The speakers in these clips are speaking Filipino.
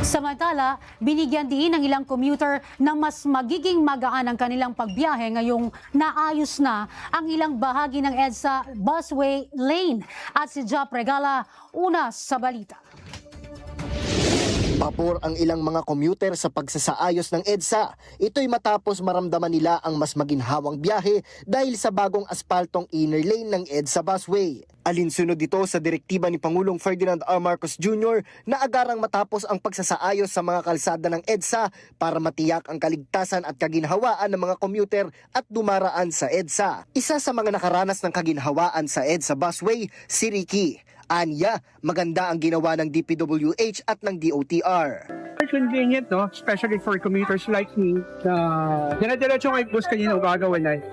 Samantala, binigyan din ng ilang commuter na mas magiging magaan ang kanilang pagbiyahe ngayong naayos na ang ilang bahagi ng EDSA busway lane. At si Jap Regala, una sa balita. Pabor ang ilang mga commuter sa pagsasaayos ng EDSA. Ito'y matapos maramdaman nila ang mas maginhawang biyahe dahil sa bagong aspaltong inner lane ng EDSA busway. Alinsunod dito sa direktiba ni Pangulong Ferdinand R. Marcos Jr. na agarang matapos ang pagsasaayos sa mga kalsada ng EDSA para matiyak ang kaligtasan at kaginhawaan ng mga commuter at dumaraan sa EDSA. Isa sa mga nakaranas ng kaginhawaan sa EDSA busway, si Ricky. Anya, maganda ang ginawa ng DPWH at ng DOTR. Very convenient, no? Especially for commuters like me. Dinadiretso ko yung bus kanina umaga when I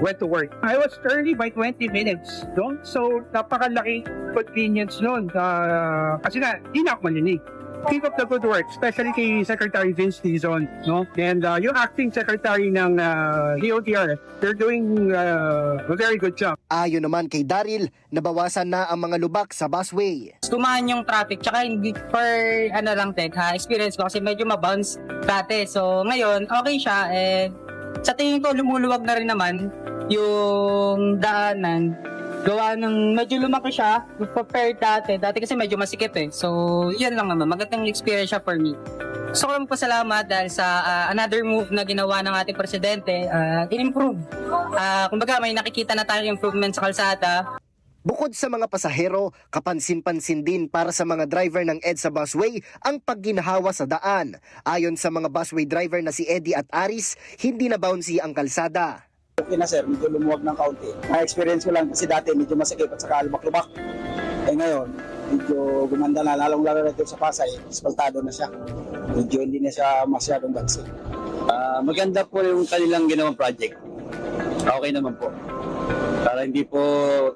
went to work. I was early by 20 minutes. No? So, napakalaki convenience nun. Kasi nga, di na ako malinig. Keep up the good work, especially kay Secretary Vince Dizon, no? And yung acting secretary ng DOTR, they're doing a very good job. Ayon naman kay Daryl, nabawasan na ang mga lubak sa busway. Tumaan yung traffic, tsaka hindi per experience ko kasi medyo mabounce dati. So ngayon, okay siya. Sa tingin ko, lumuluwag na rin naman yung daanan. Gawa ng medyo lumaki siya compared dati. Dati kasi medyo masikip eh. So, yan lang naman. Magandang experience siya for me. Gusto ko lang pasalamat dahil sa another move na ginawa ng ating presidente, in-improve. Kumbaga, may nakikita na tayong improvement sa kalsada. Bukod sa mga pasahero, kapansin-pansin din para sa mga driver ng EDSA busway ang pagginhawa sa daan. Ayon sa mga busway driver na si Eddie at Aris, hindi na bouncy ang kalsada. Okay na sir, medyo lumuwag ng kaunti. Na-experience ko lang kasi dati medyo masikip at saka lubak-lubak. Ngayon, medyo gumanda na, lalong-lalo na sa Pasay, asfaltado na siya. Medyo hindi na siya masyadong bagsi. Maganda po yung kanilang ginawang project. Okay naman po. Para hindi po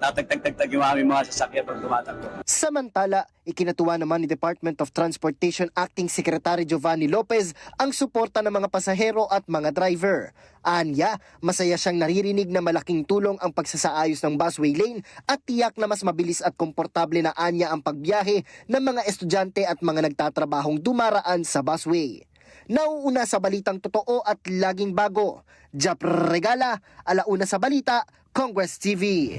tatagtag-tagtag yung aming mga sasakyan pag tumatakbo. Samantala, ikinatuwa naman ni Department of Transportation Acting Secretary Giovanni Lopez ang suporta ng mga pasahero at mga driver. Anya, masaya siyang naririnig na malaking tulong ang pagsasaayos ng busway lane at tiyak na mas mabilis at komportable na anya ang pagbiyahe ng mga estudyante at mga nagtatrabahong dumaraan sa busway. Nauuna sa balitang totoo at laging bago. Jap Regala, alauna sa balita, Congress TV.